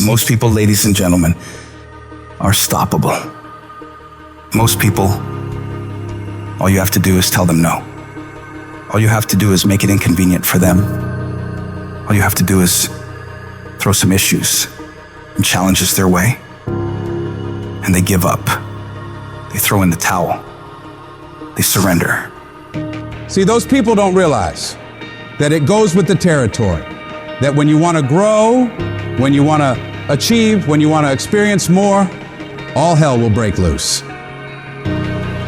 Most people, ladies and gentlemen, are stoppable. Most people, all you have to do is tell them no. All you have to do is make it inconvenient for them. All you have to do is throw some issues and challenges their way, and they give up. They throw in the towel. They surrender. See, those people don't realize that it goes with the territory. That when you want to grow, when you want to achieve, when you want to experience more, all hell will break loose.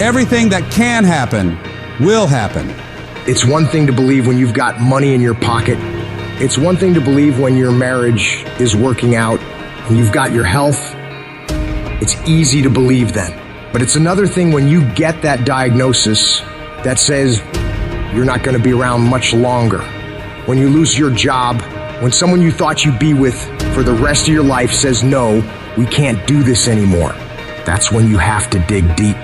Everything that can happen will happen. It's one thing to believe when you've got money in your pocket. It's one thing to believe when your marriage is working out and you've got your health. It's easy to believe then. But it's another thing when you get that diagnosis that says you're not going to be around much longer. When you lose your job, when someone you thought you'd be with for the rest of your life says, no, we can't do this anymore. That's when you have to dig deep.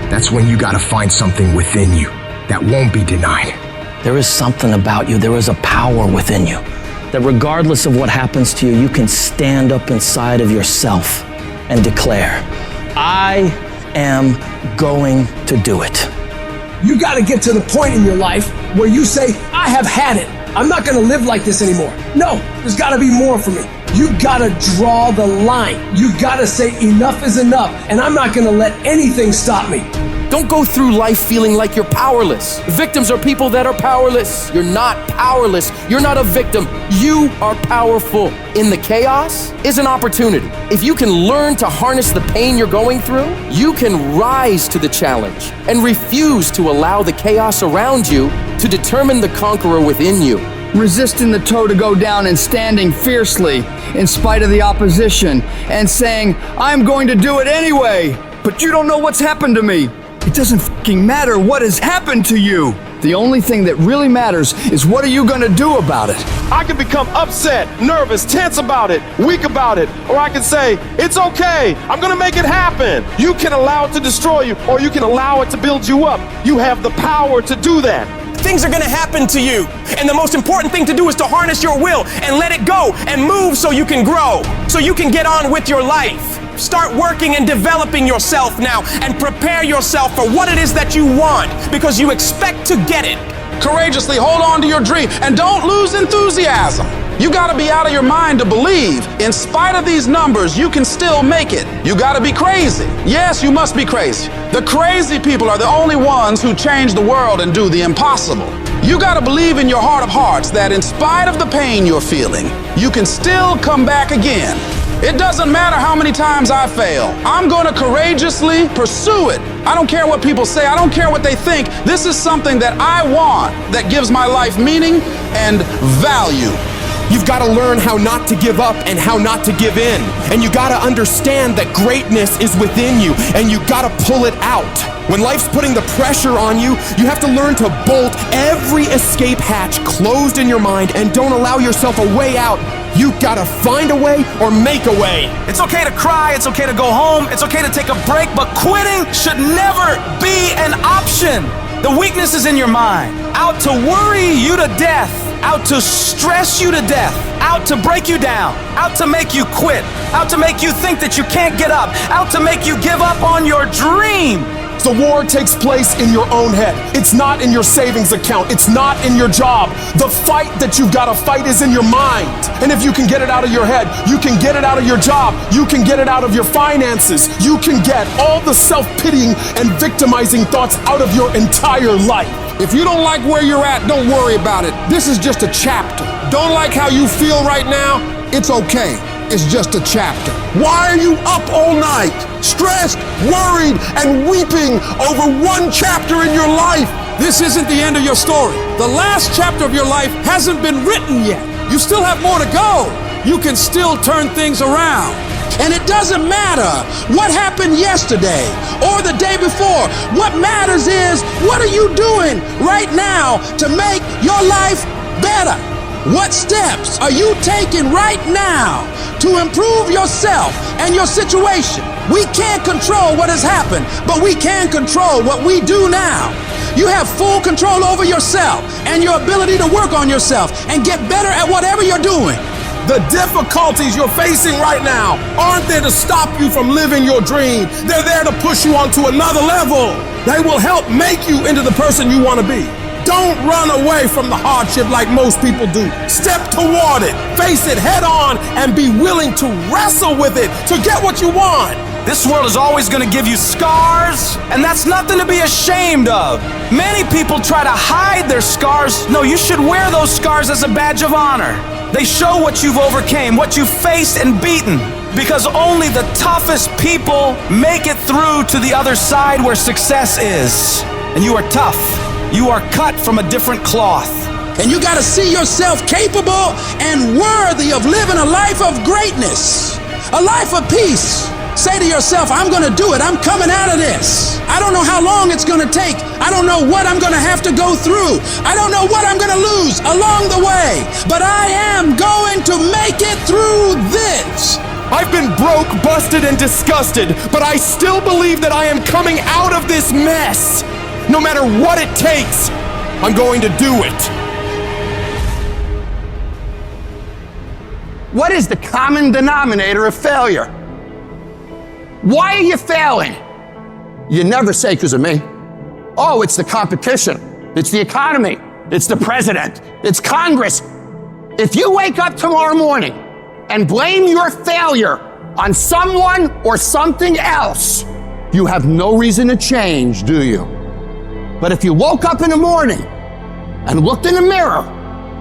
That's when you got to find something within you that won't be denied. There is something about you, there is a power within you, that regardless of what happens to you, you can stand up inside of yourself and declare, I am going to do it. You got to get to the point in your life where you say, I have had it. I'm not going to live like this anymore. No, there's got to be more for me. You got to draw the line. You got to say enough is enough, and I'm not going to let anything stop me. Don't go through life feeling like you're powerless. Victims are people that are powerless. You're not powerless. You're not a victim. You are powerful. In the chaos is an opportunity. If you can learn to harness the pain you're going through, you can rise to the challenge and refuse to allow the chaos around you to determine the conqueror within you. Resisting the toe to go down and standing fiercely in spite of the opposition and saying, I'm going to do it anyway, but you don't know what's happened to me. It doesn't fucking matter what has happened to you. The only thing that really matters is what are you going to do about it? I can become upset, nervous, tense about it, weak about it, or I can say, it's okay, I'm going to make it happen. You can allow it to destroy you, or you can allow it to build you up. You have the power to do that. Things are going to happen to you, and the most important thing to do is to harness your will and let it go and move so you can grow, so you can get on with your life. Start working and developing yourself now and prepare yourself for what it is that you want, because you expect to get it. Courageously hold on to your dream and don't lose enthusiasm. You gotta be out of your mind to believe. In spite of these numbers, you can still make it. You gotta be crazy. Yes, you must be crazy. The crazy people are the only ones who change the world and do the impossible. You gotta believe in your heart of hearts that in spite of the pain you're feeling, you can still come back again. It doesn't matter how many times I fail. I'm gonna courageously pursue it. I don't care what people say. I don't care what they think. This is something that I want that gives my life meaning and value. You've got to learn how not to give up and how not to give in. And you got to understand that greatness is within you, and you got to pull it out. When life's putting the pressure on you, you have to learn to bolt every escape hatch closed in your mind and don't allow yourself a way out. You got to find a way or make a way. It's okay to cry, it's okay to go home, it's okay to take a break, but quitting should never be an option. The weakness is in your mind, out to worry you to death, out to stress you to death, out to break you down, out to make you quit, out to make you think that you can't get up, out to make you give up on your dream. The war takes place in your own head. It's not in your savings account. It's not in your job. The fight that you've got to fight is in your mind. And if you can get it out of your head, you can get it out of your job. You can get it out of your finances. You can get all the self-pitying and victimizing thoughts out of your entire life. If you don't like where you're at, don't worry about it. This is just a chapter. Don't like how you feel right now? It's okay. It's just a chapter. Why are you up all night, stressed, worried, and weeping over one chapter in your life? This isn't the end of your story. The last chapter of your life hasn't been written yet. You still have more to go. You can still turn things around. And it doesn't matter what happened yesterday or the day before. What matters is, what are you doing right now to make your life better? What steps are you taking right now to improve yourself and your situation? We can't control what has happened, but we can control what we do now. You have full control over yourself and your ability to work on yourself and get better at whatever you're doing. The difficulties you're facing right now aren't there to stop you from living your dream. They're there to push you onto another level. They will help make you into the person you want to be. Don't run away from the hardship like most people do. Step toward it, face it head on, and be willing to wrestle with it to get what you want. This world is always going to give you scars, and that's nothing to be ashamed of. Many people try to hide their scars. No, you should wear those scars as a badge of honor. They show what you've overcame, what you've faced and beaten, because only the toughest people make it through to the other side where success is. And you are tough. You are cut from a different cloth. And you gotta see yourself capable and worthy of living a life of greatness, a life of peace. Say to yourself, I'm gonna do it. I'm coming out of this. I don't know how long it's gonna take. I don't know what I'm gonna have to go through. I don't know what I'm gonna lose along the way. But I am going to make it through this. I've been broke, busted, and disgusted, but I still believe that I am coming out of this mess. No matter what it takes, I'm going to do it. What is the common denominator of failure? Why are you failing? You never say because of me. Oh, it's the competition. It's the economy. It's the president. It's Congress. If you wake up tomorrow morning and blame your failure on someone or something else, you have no reason to change, do you? But if you woke up in the morning and looked in the mirror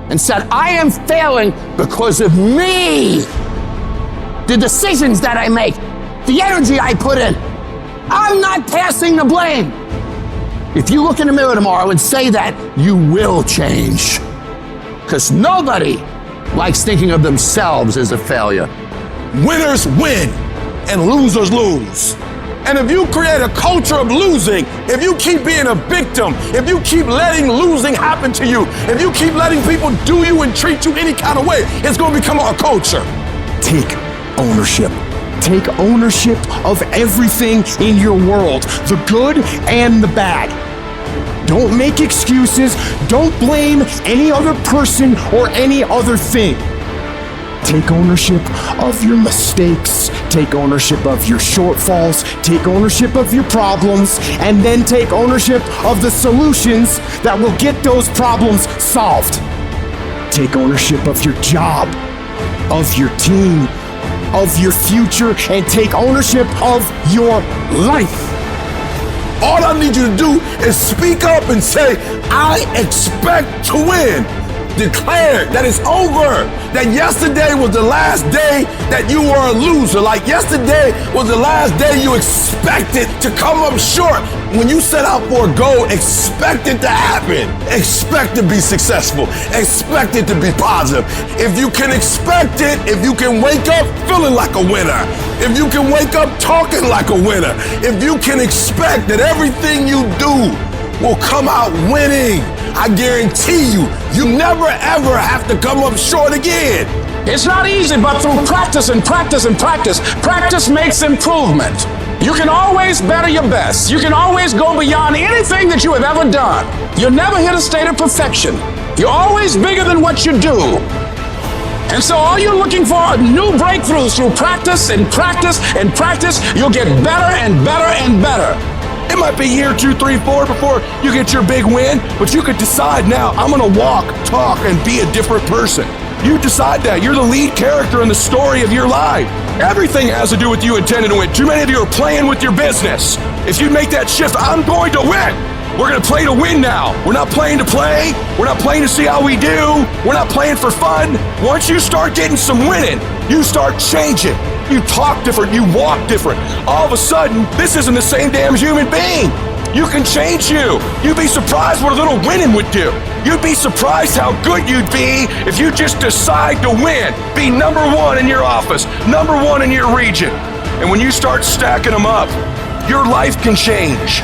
and said, I am failing because of me, the decisions that I make, the energy I put in, I'm not passing the blame. If you look in the mirror tomorrow and say that, you will change. Because nobody likes thinking of themselves as a failure. Winners win and losers lose. And if you create a culture of losing, if you keep being a victim, if you keep letting losing happen to you, if you keep letting people do you and treat you any kind of way, it's going to become a culture. Take ownership. Take ownership of everything in your world, the good and the bad. Don't make excuses. Don't blame any other person or any other thing. Take ownership of your mistakes. Take ownership of your shortfalls. Take ownership of your problems. And then take ownership of the solutions that will get those problems solved. Take ownership of your job, of your team, of your future, and take ownership of your life. All I need you to do is speak up and say, I expect to win. Declare that it's over, that yesterday was the last day that you were a loser, like yesterday was the last day you expected to come up short. When you set out for a goal, expect it to happen. Expect to be successful. Expect it to be positive. If you can expect it, if you can wake up feeling like a winner, if you can wake up talking like a winner, if you can expect that everything you do will come out winning, I guarantee you, you never ever have to come up short again. It's not easy, but through practice and practice and practice, practice makes improvement. You can always better your best. You can always go beyond anything that you have ever done. You'll never hit a state of perfection. You're always bigger than what you do. And so all you're looking for are new breakthroughs through practice and practice and practice. You'll get better and better and better. It might be year 2, 3, 4 before you get your big win, but you could decide now, I'm gonna walk, talk, and be a different person. You decide that. You're the lead character in the story of your life. Everything has to do with you intending to win. Too many of you are playing with your business. If you make that shift, I'm going to win. We're gonna play to win now. We're not playing to play. We're not playing to see how we do. We're not playing for fun. Once you start getting some winning, you start changing. You talk different, you walk different. All of a sudden, this isn't the same damn human being. You can change you. You'd be surprised what a little winning would do. You'd be surprised how good you'd be if you just decide to win. Be number one in your office, number one in your region. And when you start stacking them up, your life can change.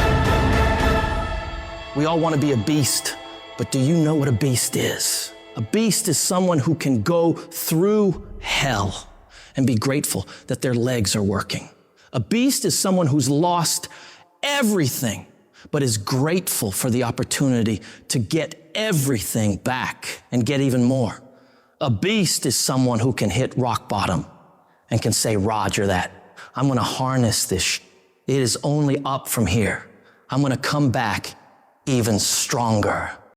We all want to be a beast, but do you know what a beast is? A beast is someone who can go through hell and be grateful that their legs are working. A beast is someone who's lost everything, but is grateful for the opportunity to get everything back and get even more. A beast is someone who can hit rock bottom and can say, Roger that. I'm going to harness this. It is only up from here. I'm going to come back even stronger.